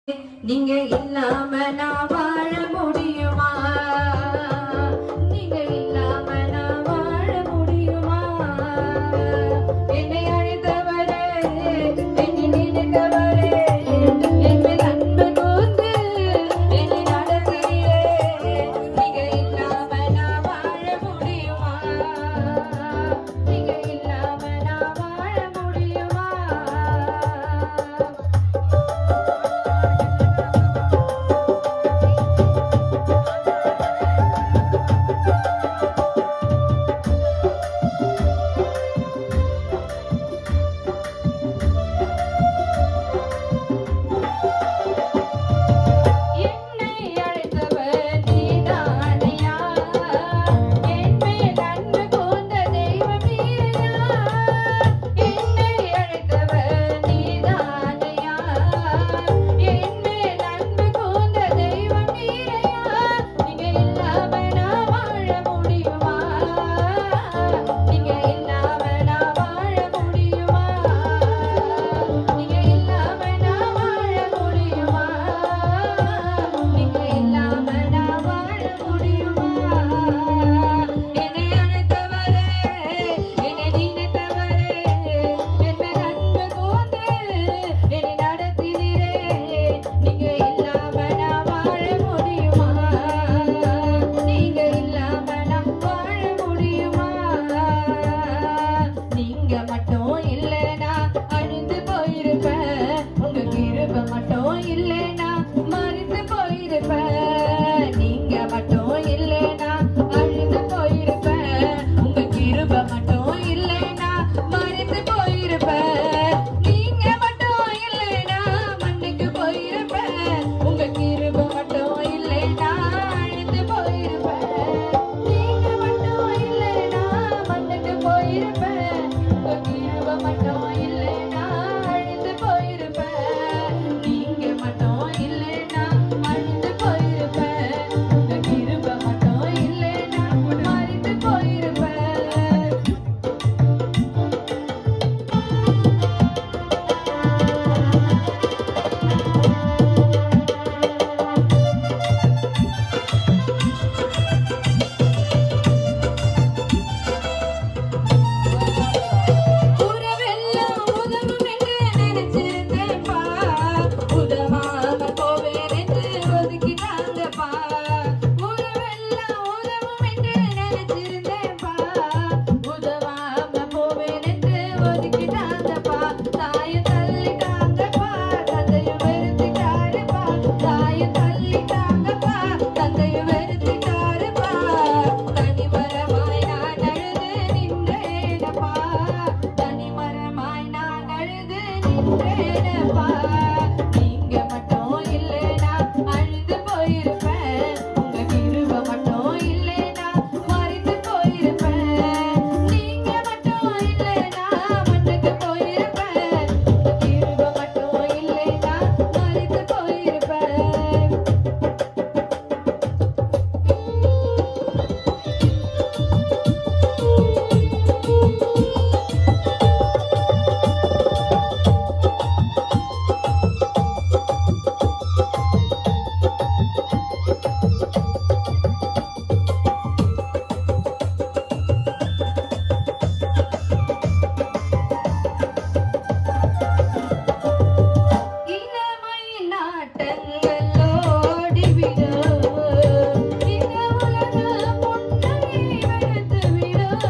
நீங்க இல்லாம நான் வாழ முடியுமா? நீங்க இல்லாம நான் வாழ முடியுமா? என்னை அழைத்தவரே, என்னை நினைத்தவரே, என் மேல் அன்பு கூர்ந்து என்னை நடத்துகிறே. நீங்க இல்லாம நான் வாழ முடியுமா? நீங்க இல்லாம நான் வாழ முடியுமா? என்னை அழைத்தவர் நீதானையா? என் மேல் அன்பு கூர்ந்த தெய்வம் நீரையா? என்னை அழைத்தவர் நீதானையா? என் மேல் அன்பு கூர்ந்த தெய்வம் நீரையா? நீங்க இல்லாம நான் வாழ முடியுமா? நீங்க இல்லாம நான் வாழ முடியுமா? நீங்க இல்லாம நான் வாழ முடியுமா? நீங்க இல்லாம நான் வாழ முடியுமா? என்னை அழைத்தவரே, என்னை நினைத்தவரே, என் மேல் அன்பு கூர்ந்து என்னை நடத்தினீரே. நீங்க இல்லாம நான் வாழ முடியுமா? நீங்க இல்லாம நான் வாழ முடியுமா? நீங்க மட்டும் இல்லைனா அழிந்து போயிருப்பேன். உங்க கிருபை மட்டும் இல்லைனா மறித்து போயிருப்பேன். நீங்க மட்டும் இல்லைனா அழிந்து போயிருப்பேன். உங்க கிருபை மட்டும் இல்லைனா மறித்து போயிருப்பேன். நீங்க மட்டும் இல்லைனா மண்ணுக்கு போயிருப்பேன். உங்க கிருபை மட்டும் இல்லைனா அழிந்து போயிருப்பேன். நீங்க மட்டும் இல்லைனா மண்ணுக்கு போயிருப்பேன். உங்க கிருபை மட்டும் இல்லைனா அழிந்து போயிருப்பேன். நீங்க மட்டும் இல்லைனா அழிந்து போயிருப்பேன். உங்க கிருபை மட்டும் இல்லைனா மறித்து போயிருப்பேன். உறவெல்லாம் உதவும் என்று நினைச்சிருந்தேன்ப்பா. உதவாம போவேன் என்று ஒதுக்கிட்டாங்கப்பா. உறவெல்லாம் உதவும் என்று நினைச்சிருந்தேன்ப்பா. உதவாம போவேன் என்று ஒதுக்கிட்டாங்கப்பா. தாயை தள்ளிட்டாங்கப்பா, தந்தையும் வெறுத்துட்டாருப்பா. தாயை தள்ளிட்டாங்கப்பா, தந்தையும் வெறுத்துட்டாருப்பா. தனிமரமாய் நான் அழுது நின்றேனப்பா. தனிமரமாய் நான் அழுது நின்றேனப்பா. நீங்க மட்டும் இல்லைனா அழுது போயிருப்பேன். உங்க கிருபை மட்டும் இல்லைனா மறித்து போயிருப்பேன். நீங்க மட்டும் இல்லைனா மண்ணுக்கு போயிருப்பேன். உங்க கிருபை மட்டும் இல்லைனா மறித்து போயிருப்பேன். இளமை நாட்டங்கள் ஓடிவிடும். இந்த உலகம் உன்னை வெறுத்துவிடும்.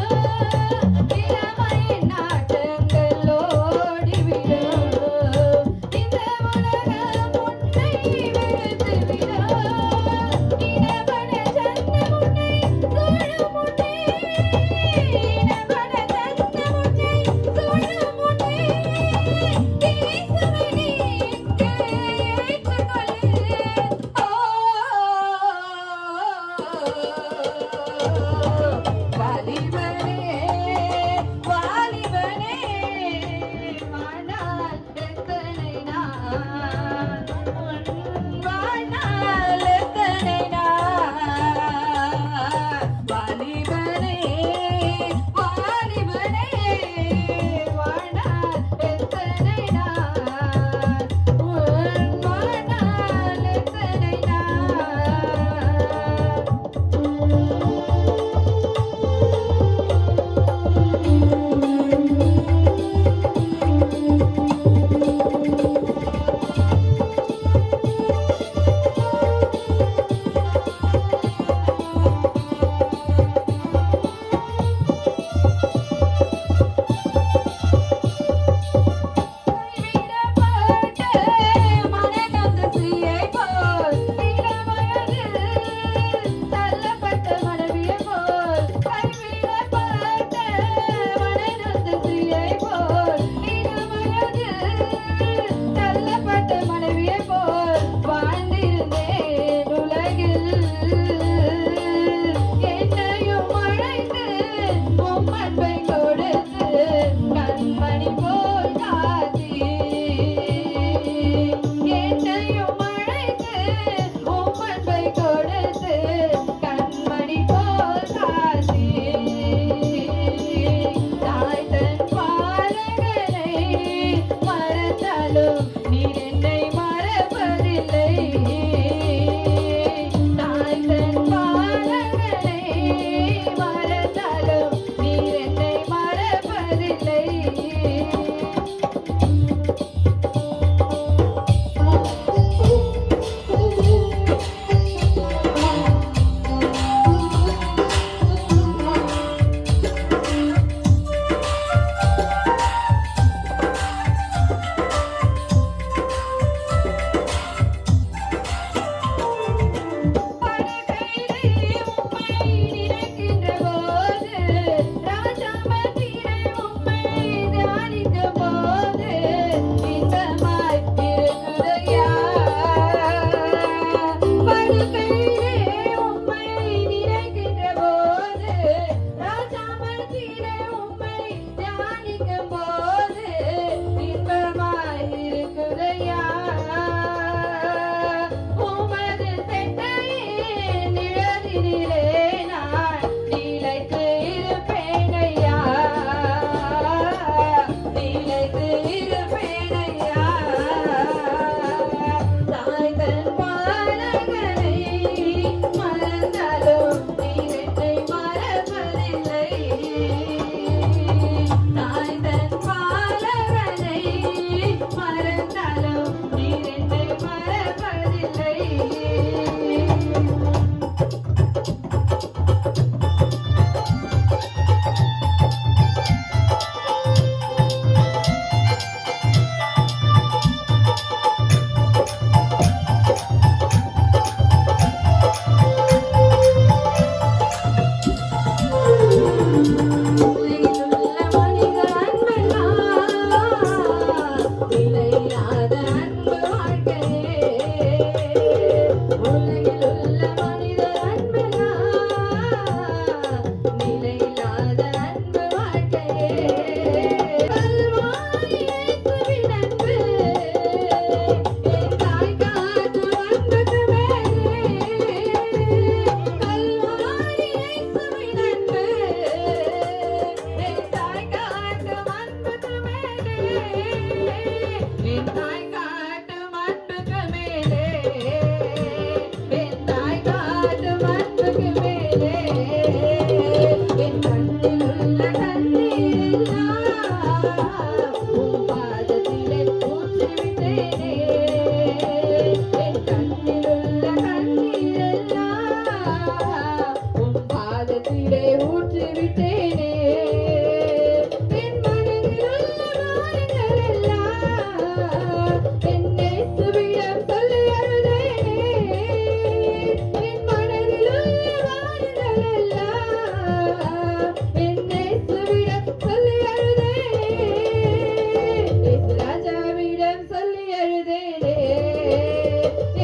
இளமை நாட்டங்கள் ஓடிவிடும். இந்த உலகம் உன்னை வெறுத்துவிடும். இனவன சன்னம் உன்னை சூழும் முன்னே. இனவன சன்னம் உன்னை சூழும் முன்னே. இயேசுவே நீ இங்கே ஏற்றுக்கொள்ளு.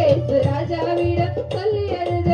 ஏசு ராஜாவிடம் சொல்லி அழுது